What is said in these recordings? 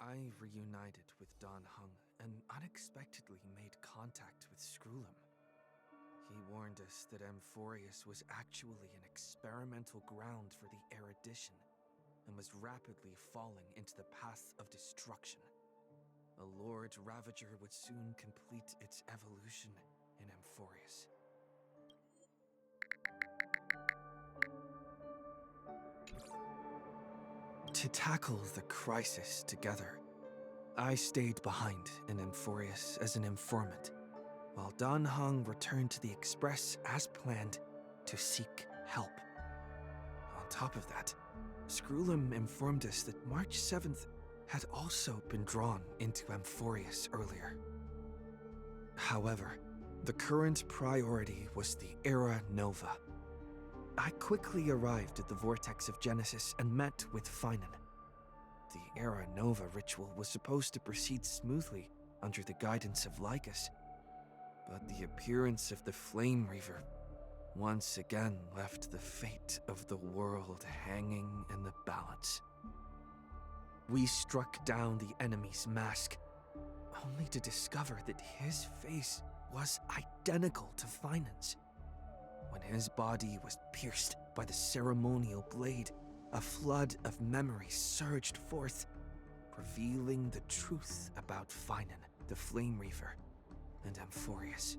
I reunited with Don Hung and unexpectedly made contact with Screwlum. He warned us that Amphorius was actually an experimental ground for the erudition and was rapidly falling into the path of destruction. A Lord Ravager would soon complete its evolution in Amphorius. To tackle the crisis together, I stayed behind in Amphorius as an informant, while Don Hung returned to the Express as planned to seek help. On top of that, Screwlum informed us that March 7th had also been drawn into Amphorius earlier. However, the current priority was the Era Nova. I quickly arrived at the Vortex of Genesis and met with Finan. The Era Nova ritual was supposed to proceed smoothly under the guidance of Lycus, but the appearance of the Flame Reaver once again left the fate of the world hanging in the balance. We struck down the enemy's mask, only to discover that his face was identical to Finan's. When his body was pierced by the ceremonial blade, a flood of memories surged forth, revealing the truth about Finan, the Flame Reaver, and Amphorius.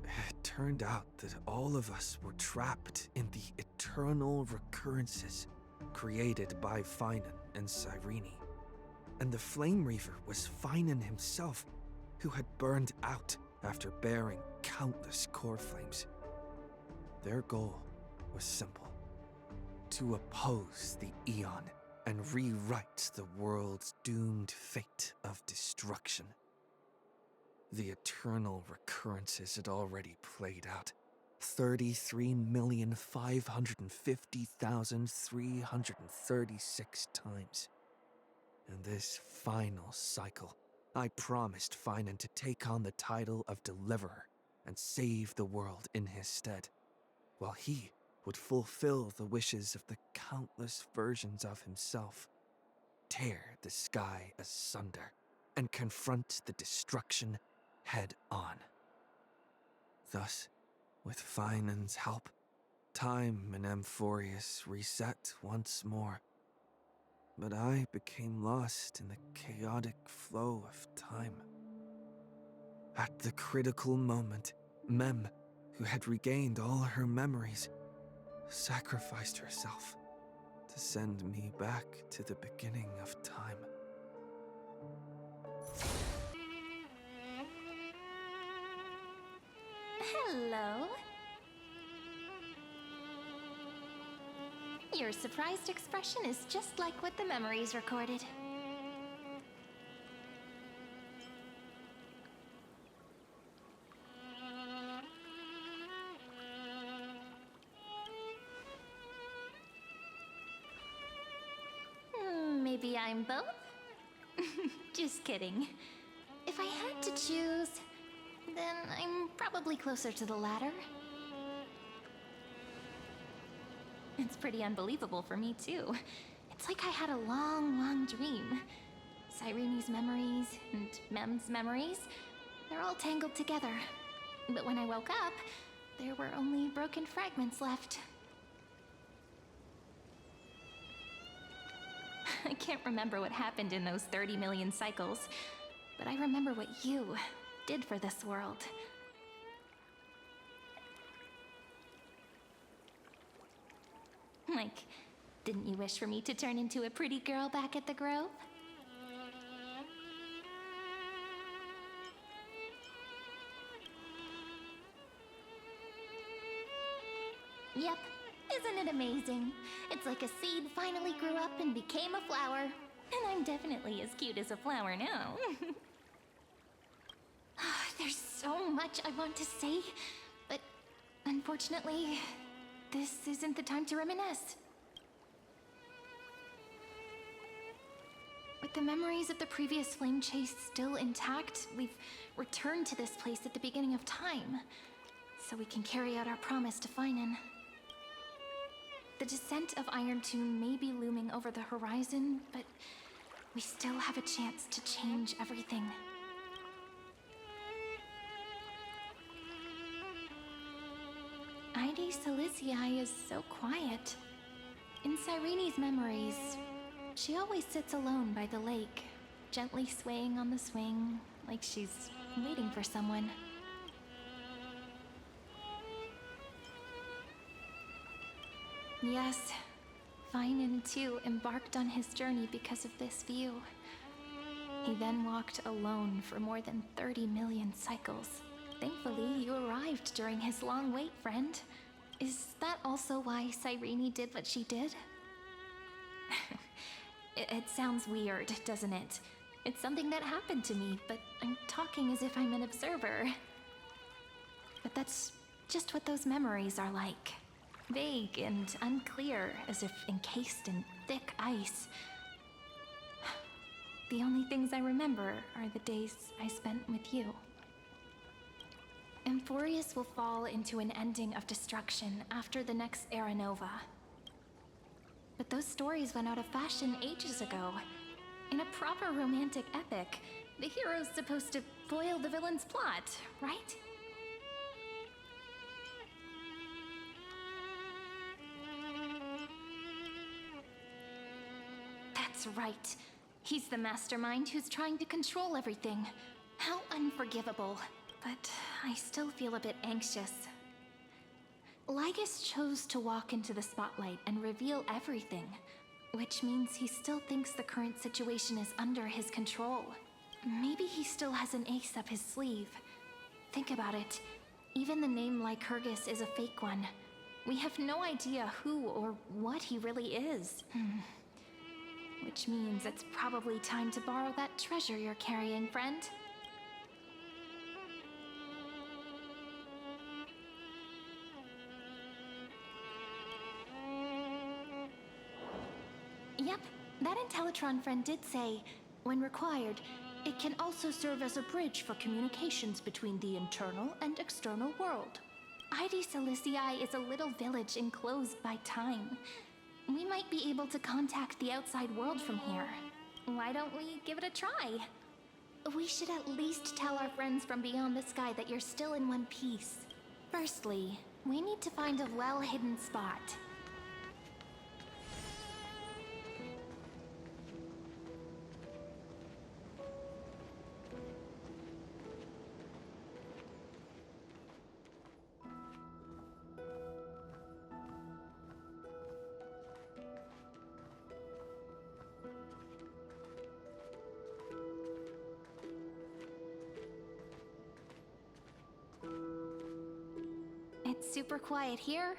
It turned out that all of us were trapped in the eternal recurrences created by Finan and Cyrene, and the Flame Reaver was Finan himself, who had burned out after bearing countless core flames. Their goal was simple: to oppose the Aeon and rewrite the world's doomed fate of destruction. The eternal recurrences had already played out 33,550,336 times. In this final cycle, I promised Finan to take on the title of Deliverer and save the world in his stead, while he would fulfill the wishes of the countless versions of himself, tear the sky asunder, and confront the destruction head on. Thus, with Finan's help, time in Amphorius reset once more, but I became lost in the chaotic flow of time. At the critical moment, Mem, who had regained all her memories, sacrificed herself to send me back to the beginning of time. Hello. Your surprised expression is just like what the memories recorded. Maybe I'm both? Just kidding. If I had to choose, then I'm probably closer to the latter. It's pretty unbelievable for me, too. It's like I had a long, long dream. Cyrene's memories and Mem's memories, they're all tangled together. But when I woke up, there were only broken fragments left. I can't remember what happened in those 30 million cycles, but I remember what you did for this world. Like, didn't you wish for me to turn into a pretty girl back at the Grove? Yep. Isn't it amazing? It's like a seed finally grew up and became a flower. And I'm definitely as cute as a flower now. There's so much I want to say, but unfortunately, this isn't the time to reminisce. With the memories of the previous flame chase still intact, we've returned to this place at the beginning of time, so we can carry out our promise to Finan. The descent of Iron Tomb may be looming over the horizon, but we still have a chance to change everything. Ide Silicii is so quiet. In Cyrene's memories, she always sits alone by the lake, gently swaying on the swing, like she's waiting for someone. Yes, Finan too embarked on his journey because of this view. He then walked alone for more than 30 million cycles. Thankfully, you arrived during his long wait, friend. Is that also why Cyrene did what she did? It sounds weird, doesn't it? It's something that happened to me, but I'm talking as if I'm an observer. But that's just what those memories are like. Vague and unclear, as if encased in thick ice. The only things I remember are the days I spent with you. Emphorius will fall into an ending of destruction after the next Era Nova. But those stories went out of fashion ages ago. In a proper romantic epic, the hero's supposed to foil the villain's plot, right? That's right. He's the mastermind who's trying to control everything. How unforgivable. But I still feel a bit anxious. Lygus chose to walk into the spotlight and reveal everything, which means he still thinks the current situation is under his control. Maybe he still has an ace up his sleeve. Think about it. Even the name Lycurgus is a fake one. We have no idea who or what he really is. Which means it's probably time to borrow that treasure you're carrying, friend. Yep, that Intellitron friend did say, when required, it can also serve as a bridge for communications between the internal and external world. Ide Silicii is a little village enclosed by time. We might be able to contact the outside world from here. Why don't we give it a try? We should at least tell our friends from beyond the sky that you're still in one piece. Firstly, we need to find a well-hidden spot. It's super quiet here.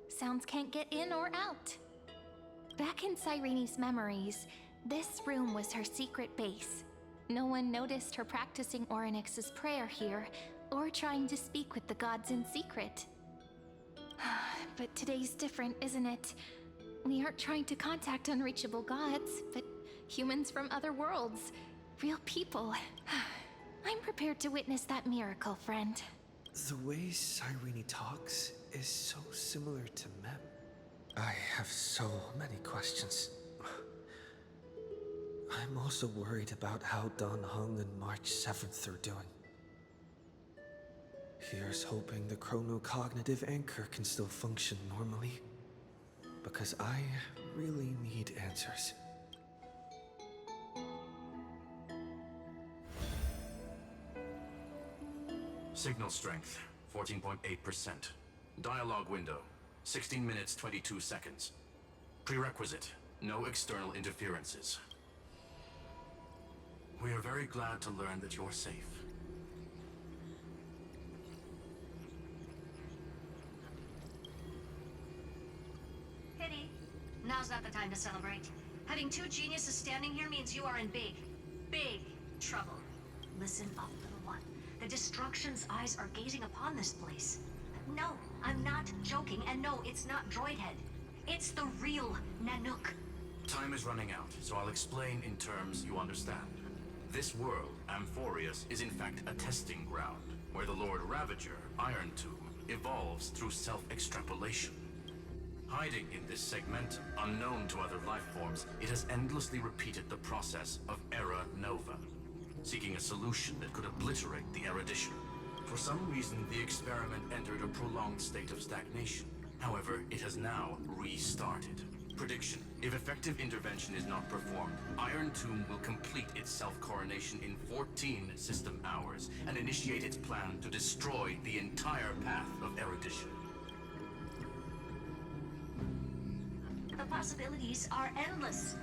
Sounds can't get in or out. Back in Cyrene's memories, this room was her secret base. No one noticed her practicing Orynyx's prayer here, or trying to speak with the gods in secret. But today's different, isn't it? We aren't trying to contact unreachable gods, but humans from other worlds. Real people. I'm prepared to witness that miracle, friend. The way Cyrene talks is so similar to Mem. I have so many questions. I'm also worried about how Dan Heng and March 7th are doing. Here's hoping the chronocognitive anchor can still function normally. Because I really need answers. Signal strength, 14.8%. Dialogue window, 16 minutes 22 seconds. Prerequisite, no external interferences. We are very glad to learn that you're safe. Pity. Now's not the time to celebrate. Having two geniuses standing here means you are in big, big trouble. Listen up, little one. The Destruction's eyes are gazing upon this place. No, I'm not joking, and no, it's not Droidhead. It's the real Nanook. Time is running out, so I'll explain in terms you understand. This world, Amphorius, is in fact a testing ground, where the Lord Ravager, Iron Tomb, evolves through self-extrapolation. Hiding in this segment, unknown to other life forms, it has endlessly repeated the process of era nova, seeking a solution that could obliterate the erudition. For some reason, the experiment entered a prolonged state of stagnation. However, it has now restarted. Prediction: if effective intervention is not performed, Iron Tomb will complete its self-coronation in 14 system hours and initiate its plan to destroy the entire path of erudition. The possibilities are endless.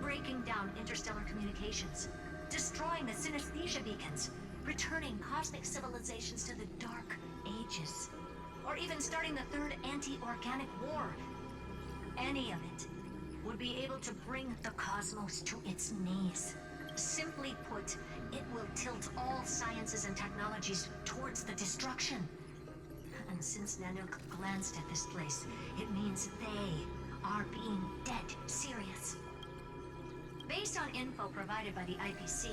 Breaking down interstellar communications, destroying the synesthesia beacons, returning cosmic civilizations to the Dark Ages, or even starting the third anti-organic war. Any of it would be able to bring the cosmos to its knees. Simply put, it will tilt all sciences and technologies towards the destruction. And since Nanook glanced at this place, it means they are being dead serious. Based on info provided by the IPC,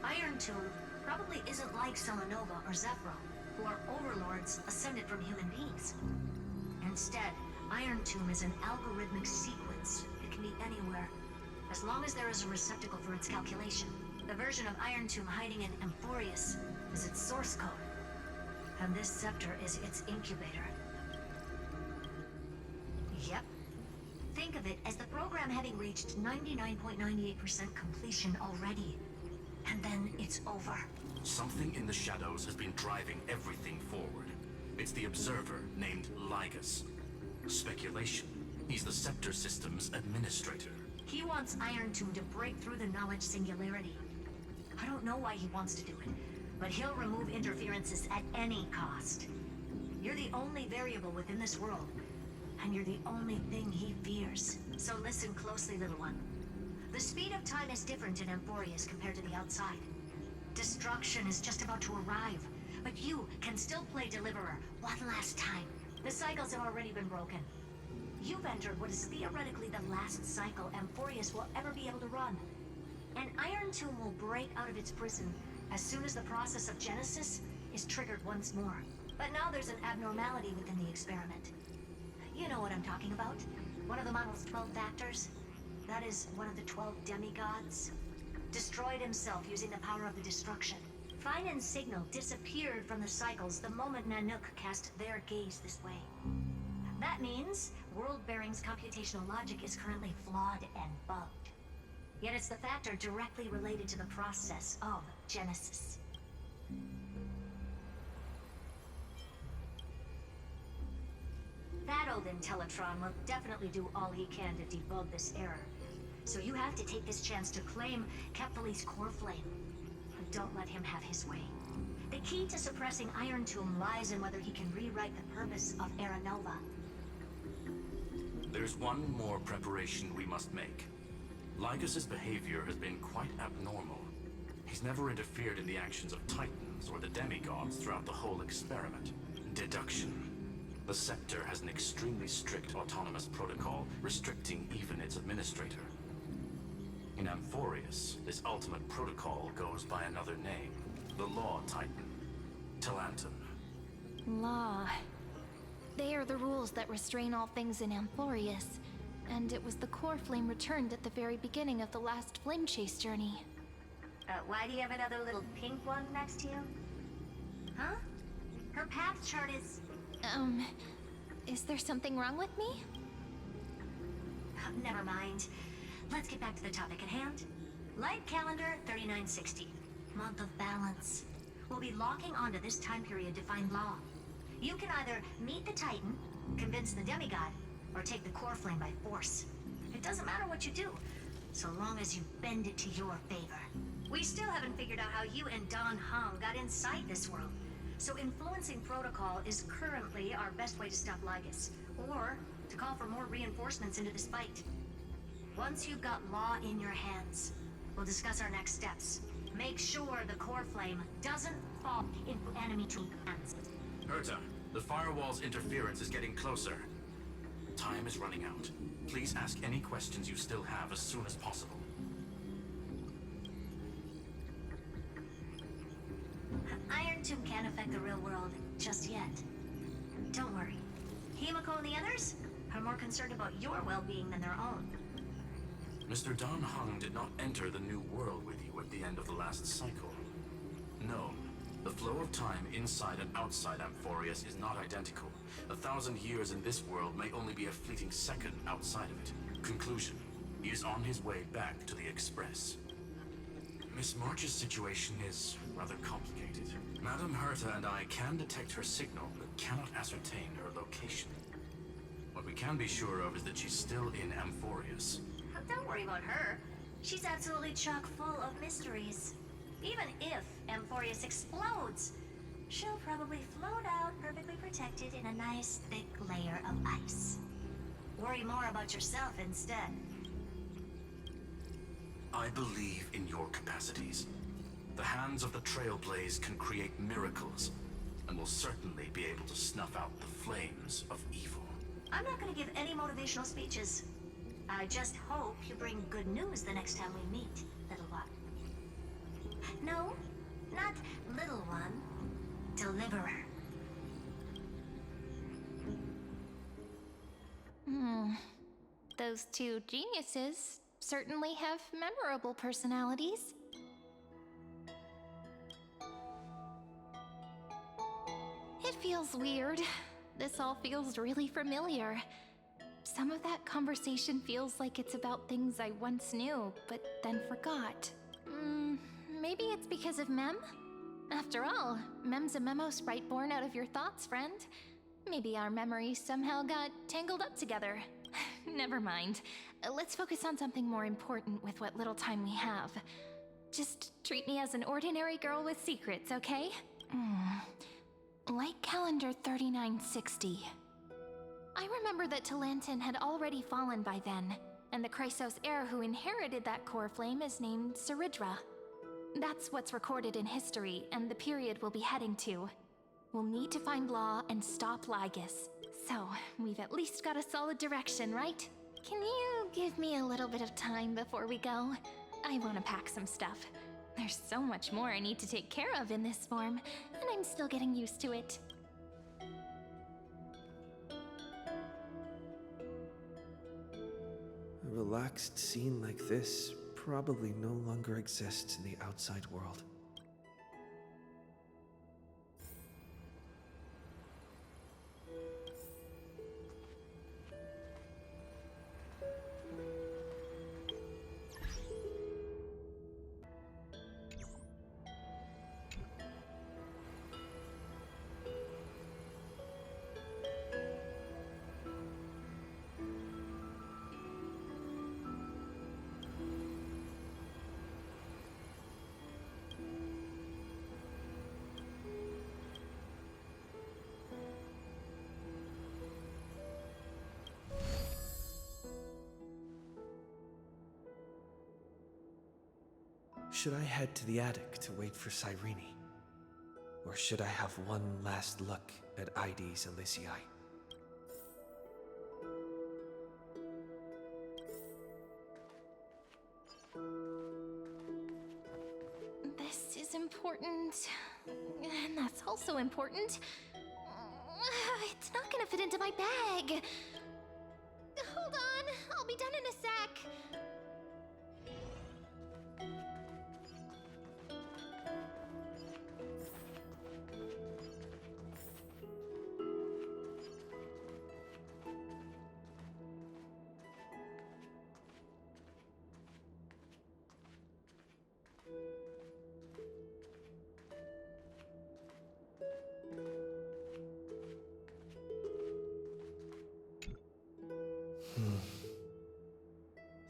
Iron Tomb probably isn't like Selenova or Zephyro, who are overlords ascended from human beings. Instead, Iron Tomb is an algorithmic sequence. It can be anywhere, as long as there is a receptacle for its calculation. The version of Iron Tomb hiding in Amphorius is its source code, and this scepter is its incubator. Yep. Think of it as the program having reached 99.98% completion already. And then it's over. Something in the shadows has been driving everything forward. It's the observer named Lygus. Speculation: he's the Scepter System's administrator. He wants Iron Tomb to break through the knowledge singularity. I don't know why he wants to do it, but he'll remove interferences at any cost. You're the only variable within this world, and you're the only thing he fears. So listen closely, little one. The speed of time is different in Amphorius compared to the outside. Destruction is just about to arrive, but you can still play Deliverer one last time. The cycles have already been broken. You've entered what is theoretically the last cycle Amphorius will ever be able to run. And Iron Tomb will break out of its prison as soon as the process of Genesis is triggered once more. But now there's an abnormality within the experiment. You know what I'm talking about. One of the model's 12 factors. That is one of the 12 demigods. Destroyed himself using the power of the destruction. Fine and Signal disappeared from the cycles the moment Nanook cast their gaze this way. That means World Bearing's computational logic is currently flawed and bugged. Yet it's the factor directly related to the process of Genesis. That old Intellitron will definitely do all he can to debug this error. So you have to take this chance to claim Kephal's core flame. But don't let him have his way. The key to suppressing Iron Tomb lies in whether he can rewrite the purpose of Era Nova. There's one more preparation we must make. Lygus's behavior has been quite abnormal. He's never interfered in the actions of Titans or the demigods throughout the whole experiment. Deduction. The Scepter has an extremely strict autonomous protocol, restricting even its administrator. In Amphorius, this ultimate protocol goes by another name. The Law Titan. Talanton. Law. They are the rules that restrain all things in Amphorius. And it was the core flame returned at the very beginning of the last flame chase journey. Why do you have another little pink one next to you? Huh? Her path chart is... Is there something wrong with me? Never mind. Let's get back to the topic at hand. Light calendar 3960. Month of balance. We'll be locking onto this time period to find Law. You can either meet the Titan, convince the demigod, or take the core flame by force. It doesn't matter what you do, so long as you bend it to your favor. We still haven't figured out how you and Don Hong got inside this world. So influencing protocol is currently our best way to stop Lygus, or to call for more reinforcements into this fight. Once you've got Law in your hands, we'll discuss our next steps. Make sure the core flame doesn't fall into enemy hands. Herta, the firewall's interference is getting closer. Time is running out. Please ask any questions you still have as soon as possible. Iron Tomb can't affect the real world just yet. Don't worry. Himiko and the others are more concerned about your well-being than their own. Mr. Dan Heng did not enter the new world with you at the end of the last cycle. No, the flow of time inside and outside Amphorius is not identical. 1,000 years in this world may only be a fleeting second outside of it. Conclusion, he is on his way back to the Express. Miss March's situation is rather complicated. Madame Herta and I can detect her signal, but cannot ascertain her location. What we can be sure of is that she's still in Amphorius. Don't worry about her. She's absolutely chock full of mysteries. Even if Amphorius explodes, she'll probably float out perfectly protected in a nice thick layer of ice. Worry more about yourself instead. I believe in your capacities. The hands of the Trailblaze can create miracles, and will certainly be able to snuff out the flames of evil. I'm not gonna give any motivational speeches. I just hope you bring good news the next time we meet, little one. No, not little one. Deliverer. Those two geniuses certainly have memorable personalities. It feels weird. This all feels really familiar. Some of that conversation feels like it's about things I once knew, but then forgot. Maybe it's because of Mem? After all, Mem's a memo sprite born out of your thoughts, friend. Maybe our memories somehow got tangled up together. Never mind. Let's focus on something more important with what little time we have. Just treat me as an ordinary girl with secrets, okay? Like calendar 3960. I remember that Talantin had already fallen by then, and the Chrysos heir who inherited that core flame is named Saridra. That's what's recorded in history, and the period we'll be heading to. We'll need to find Law and stop Lygus. So, we've at least got a solid direction, right? Can you give me a little bit of time before we go? I want to pack some stuff. There's so much more I need to take care of in this form, and I'm still getting used to it. A relaxed scene like this probably no longer exists in the outside world. Should I head to the attic to wait for Cyrene? Or should I have one last look at ID's Elysiae? This is important, and that's also important. It's not gonna fit into my bag. Hold on, I'll be done in a sec.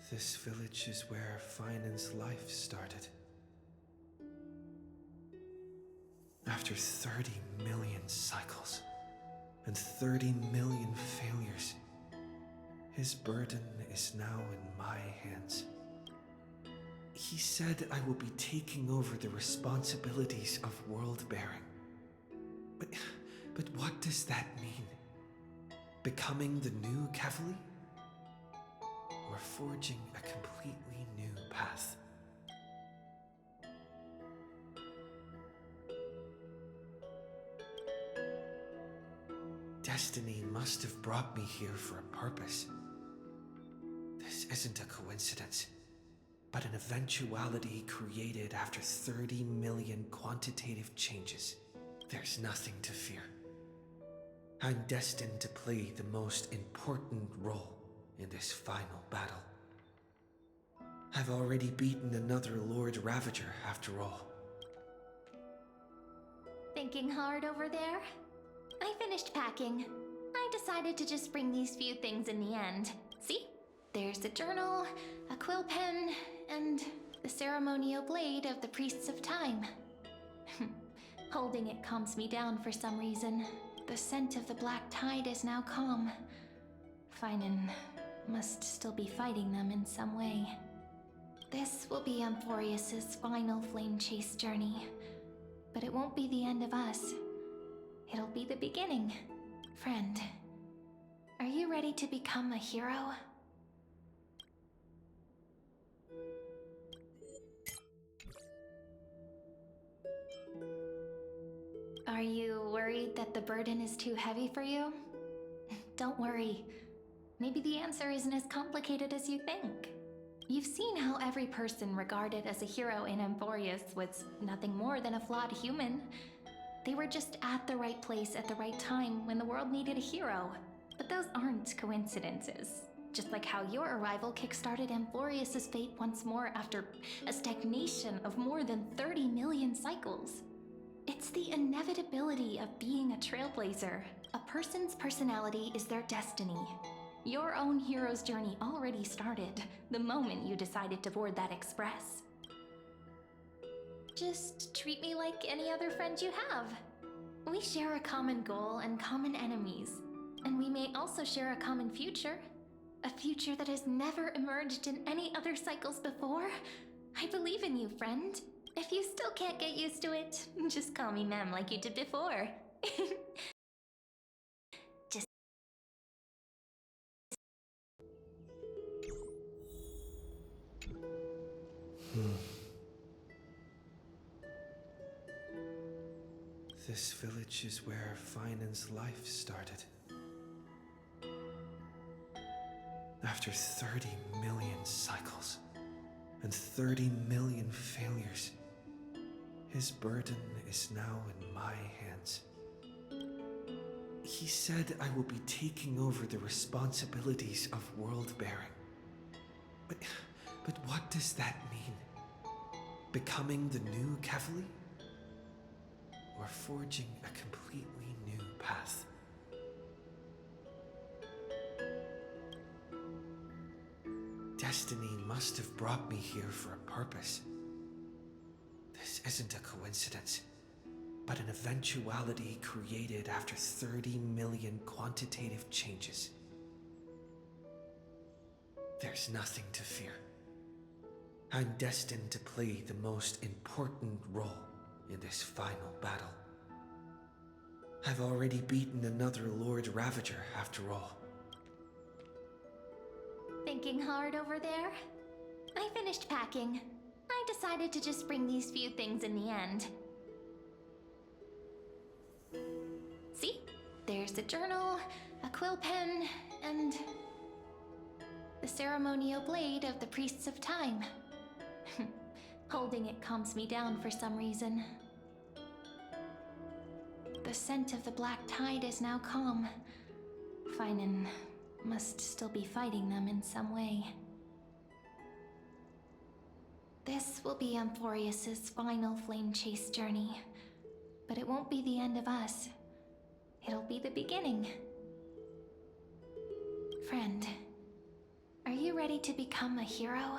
This village is where Finan's life started. After 30 million cycles and 30 million failures, his burden is now in my hands. He said I will be taking over the responsibilities of world-bearing. But what does that mean? Becoming the new Cavalier? Or forging a completely new path? Destiny must have brought me here for a purpose. This isn't a coincidence, but an eventuality created after 30 million quantitative changes. There's nothing to fear. I'm destined to play the most important role in this final battle. I've already beaten another Lord Ravager, after all. Thinking hard over there? I finished packing. I decided to just bring these few things in the end. See? There's a journal, a quill pen, and the ceremonial blade of the Priests of Time. Holding it calms me down for some reason. The scent of the black tide is now calm. Finan must still be fighting them in some way. This will be Amphorius's final flame chase journey. But it won't be the end of us. It'll be the beginning. Friend, are you ready to become a hero? Are you worried that the burden is too heavy for you? Don't worry. Maybe the answer isn't as complicated as you think. You've seen how every person regarded as a hero in Amphorius was nothing more than a flawed human. They were just at the right place at the right time when the world needed a hero. But those aren't coincidences. Just like how your arrival kickstarted Amphorius's fate once more after a stagnation of more than 30 million cycles. It's the inevitability of being a trailblazer. A person's personality is their destiny. Your own hero's journey already started the moment you decided to board that express. Just treat me like any other friend you have. We share a common goal and common enemies, and we may also share a common future. A future that has never emerged in any other cycles before. I believe in you, friend. If you still can't get used to it, just call me Mem like you did before. This village is where Finan's life started. After 30 million cycles and 30 million failures, his burden is now in my hands. He said I will be taking over the responsibilities of world-bearing. But what does that mean? Becoming the new Kevali? Or forging a completely new path? Destiny must have brought me here for a purpose. This isn't a coincidence, but an eventuality created after 30 million quantitative changes. There's nothing to fear. I'm destined to play the most important role in this final battle. I've already beaten another Lord Ravager, after all. Thinking hard over there? I finished packing. I decided to just bring these few things in the end. See? There's a journal, a quill pen, and the ceremonial blade of the Priests of Time. Holding it calms me down for some reason. The scent of the black tide is now calm. Finan must still be fighting them in some way. This will be Amphorius's final flame chase journey. But it won't be the end of us. It'll be the beginning. Friend, are you ready to become a hero?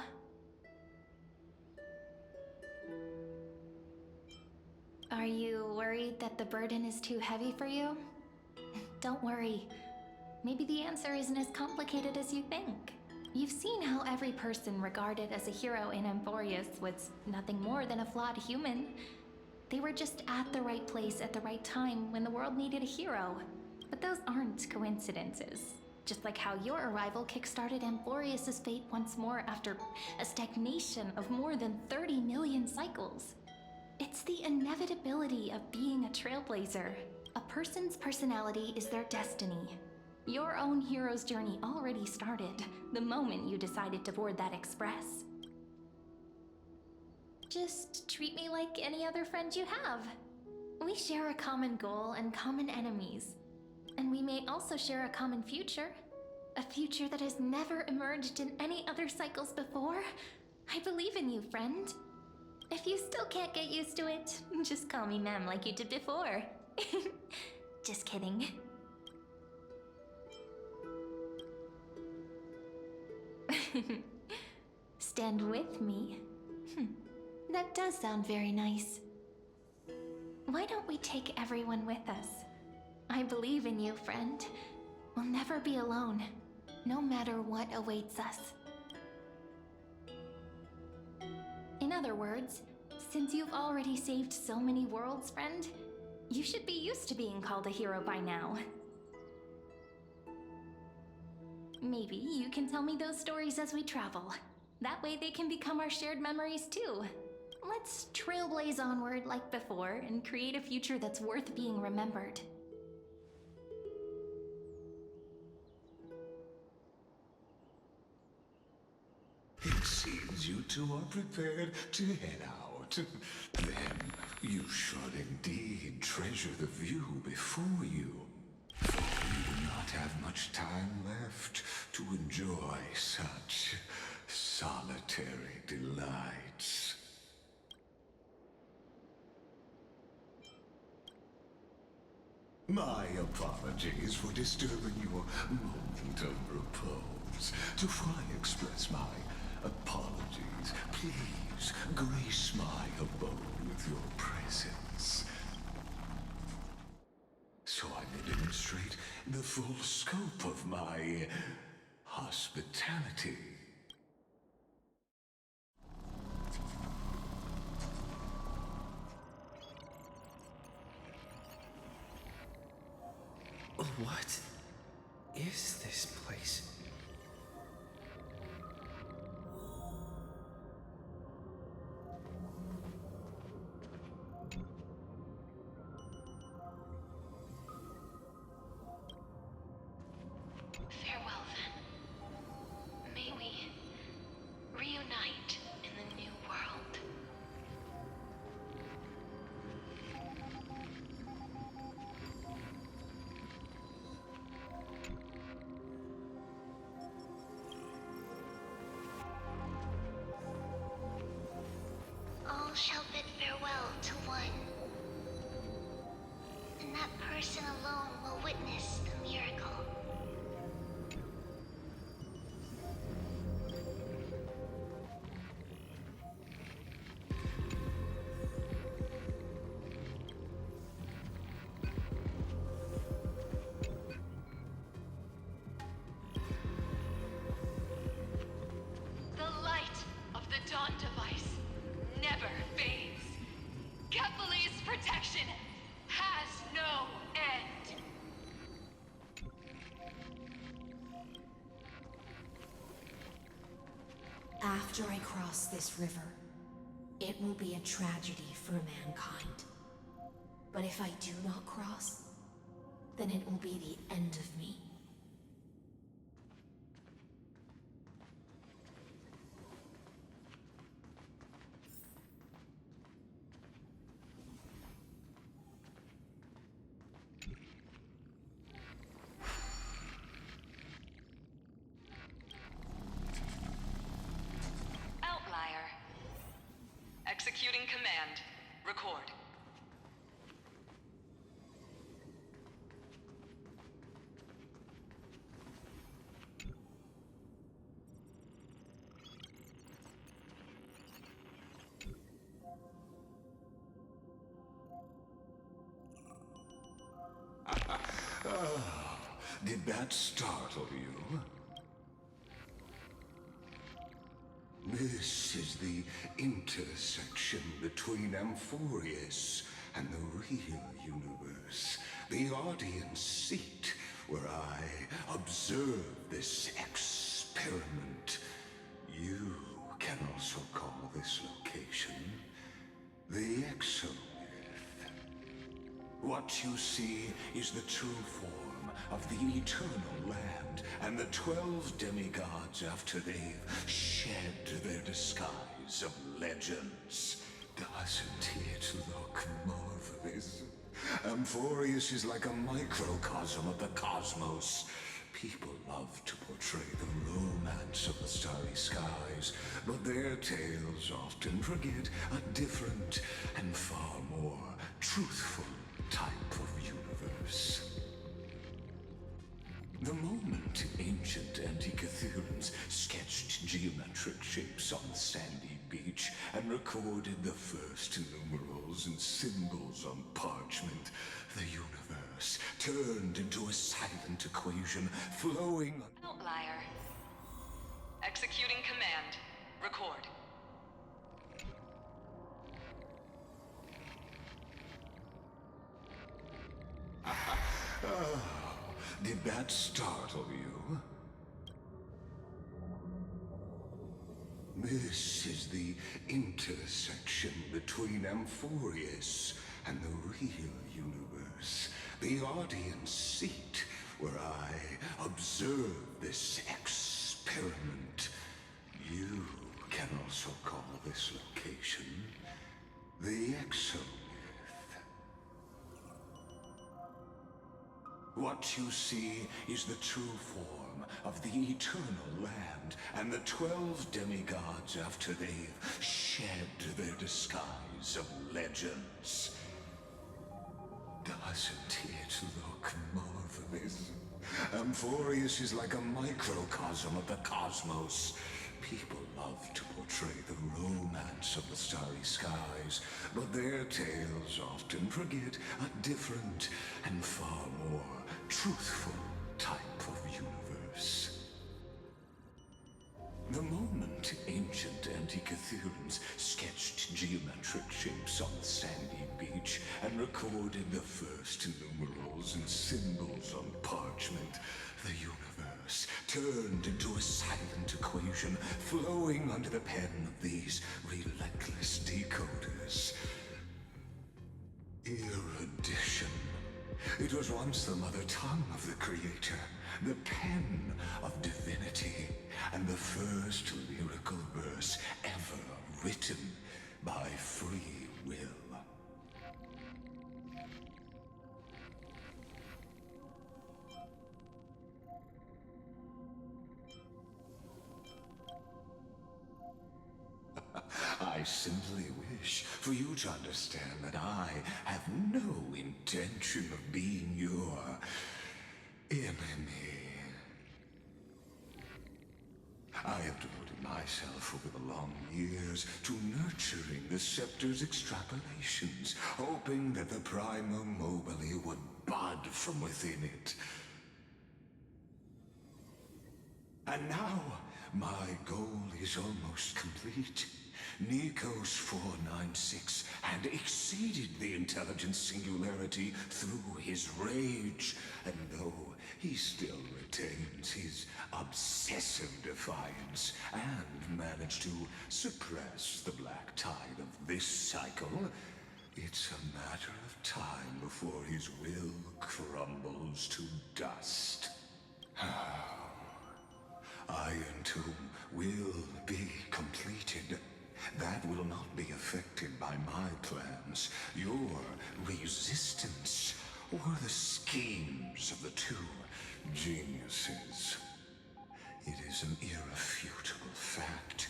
Are you worried that the burden is too heavy for you? Don't worry. Maybe the answer isn't as complicated as you think. You've seen how every person regarded as a hero in Amphorius was nothing more than a flawed human. They were just at the right place at the right time when the world needed a hero. But those aren't coincidences. Just like how your arrival kickstarted Amphorius's fate once more after a stagnation of more than 30 million cycles. It's the inevitability of being a trailblazer. A A person's personality is their destiny. Your own hero's journey already started the moment you decided to board that express. Just treat me like any other friend you have. We share a common goal and common enemies. And we may also share a common future. A future that has never emerged in any other cycles before. I believe in you, friend. If you still can't get used to it, just call me Mem like you did before. Just kidding. Stand with me? That does sound very nice. Why don't we take everyone with us? I believe in you, friend. We'll never be alone, no matter what awaits us. In other words, since you've already saved so many worlds, friend, you should be used to being called a hero by now. Maybe you can tell me those stories as we travel. That way they can become our shared memories too. Let's trailblaze onward like before and create a future that's worth being remembered. It seems you two are prepared to head out. Then you should indeed treasure the view before you. For you do not have much time left to enjoy such solitary delights. My apologies for disturbing your moment of repose. Before I express my apologies, please grace my abode with your presence, so I may demonstrate the full scope of my hospitality. What is this place? Farewell, then. May we reunite in the new world. All shall bid farewell to one, and that person alone will witness the miracle. The light of the Dawn device never fades. Kephal's protection has no end. After I cross this river, it will be a tragedy for mankind. But if I do not cross, then it will be the end of me. Outlier. Executing command. Record. Did that startle you? This is the intersection between Amphorius and the real universe. The audience seat where I observe this experiment. You can also call this location the Exomyth. What you see is the true form of the eternal land and the 12 demigods after they've shed their disguise of legends. Doesn't it look marvelous? Amphorius is like a microcosm of the cosmos. People love to portray the romance of the starry skies, but their tales often forget a different and far more truthful type of universe. The moment ancient Antikytherians sketched geometric shapes on the sandy beach and recorded the first numerals and symbols on parchment, the universe turned into a silent equation flowing... Outlier. Executing command. Record. Oh, did that startle you? This is the intersection between Amphorius and the real universe. The audience seat where I observe this experiment. You can also call this location the Exomyth. What you see is the true form of the eternal land and the 12 demigods after they've shed their disguise of legends. Doesn't it look marvelous? Amphorius is like a microcosm of the cosmos. People love to portray the romance of the starry skies, but their tales often forget a different and far more truthful type of universe. The moment ancient Antikytherians sketched geometric shapes on the sandy beach and recorded the first numerals and symbols on parchment, the universe turned into a silent equation flowing under the pen of these relentless decoders. Erudition. It was once the mother tongue of the Creator, the pen of divinity, and the first lyrical verse ever written by free will. I simply wish for you to understand that I have no intention of being your enemy. I have devoted myself over the long years to nurturing the scepter's extrapolations, hoping that the Prima Mobile would bud from within it. And now, my goal is almost complete. Nikos 496 had exceeded the intelligence singularity through his rage, and though he still retains his obsessive defiance and managed to suppress the black tide of this cycle, it's a matter of time before his will crumbles to dust. Iron Tomb will be completed. That will not be affected by my plans, your resistance, or the schemes of the two geniuses. It is an irrefutable fact,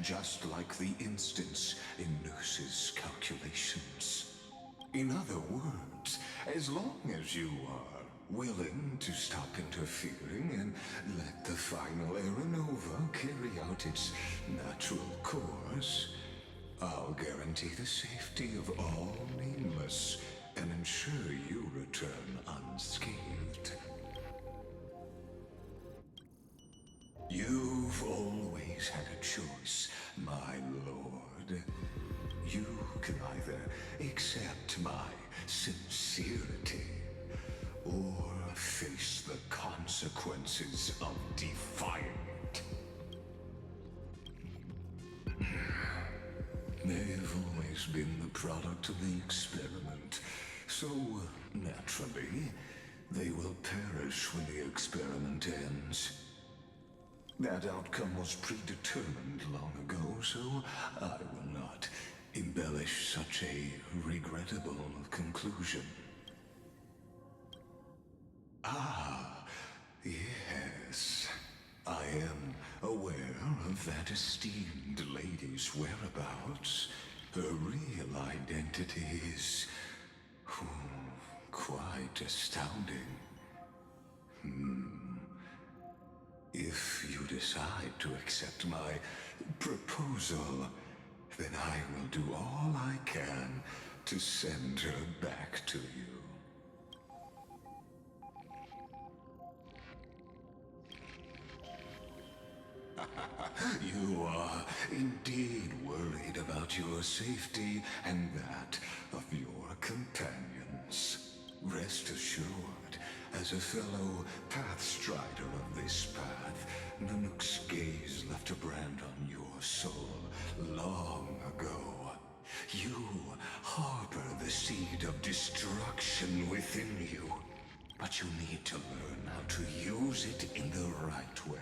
just like the instance in Noos's calculations. In other words, as long as you are willing to stop interfering and let the final Aeronova carry out its natural course, I'll guarantee the safety of all nameless and ensure you return unscathed. You've always had a choice, my lord. You can either accept my sincerity or face the consequences of defying it. They've always been the product of the experiment, So, naturally, they will perish when the experiment ends. That outcome was predetermined long ago, so I will not embellish such a regrettable conclusion. Ah, yes. I am aware of that esteemed lady's whereabouts. Her real identity is quite astounding. If you decide to accept my proposal, then I will do all I can to send her back to you. You are indeed worried about your safety and that of your companions. Rest assured, as a fellow pathstrider of this path, Nanook's gaze left a brand on your soul long ago. You harbor the seed of destruction within you, but you need to learn how to use it in the right way.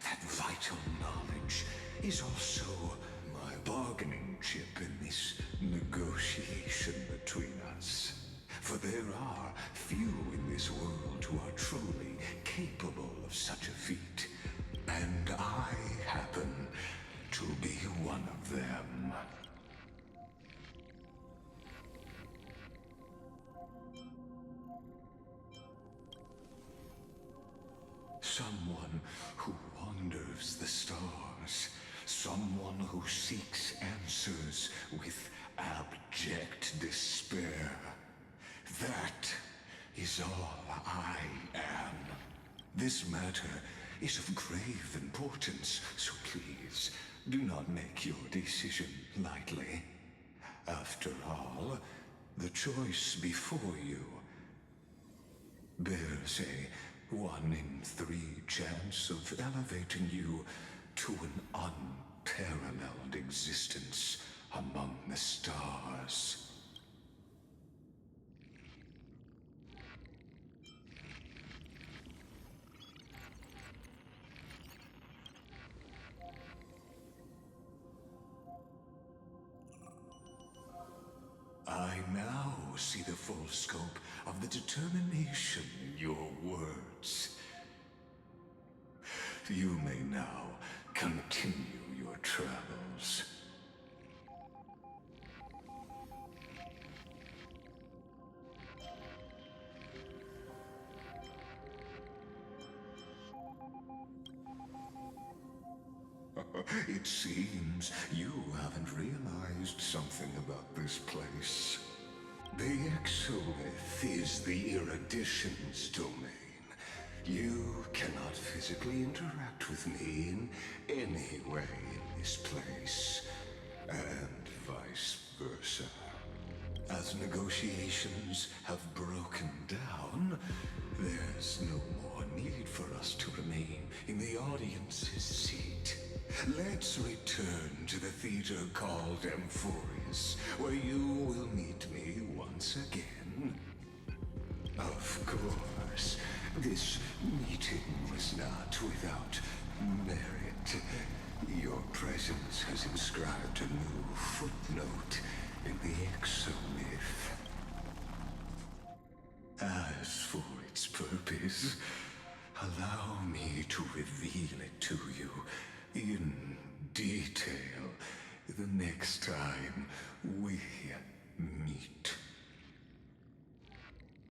That vital knowledge is also my bargaining chip in this negotiation between us. For there are few in this world who are truly capable of such a feat, and I happen to be one of them. Someone who wanders the stars. Someone who seeks answers with abject despair. That is all I am. This matter is of grave importance, so please do not make your decision lightly. After all, the choice before you bears a 1 in 3 chance of elevating you to an unparalleled existence among the stars. I now see the full scope of the determination in your words. You may now continue your travels. It seems you haven't realized something about this place. The Exolith is the erudition's domain. You cannot physically interact with me in any way in this place, and vice versa. As negotiations have broken down, there's no more need for us to remain in the audience's seat. Let's return to the theater called Emphorius, where you will meet me once again. Of course, this meeting was not without merit. Your presence has inscribed a new footnote in the Exomyth. As for its purpose, allow me to reveal it to you in detail the next time we meet.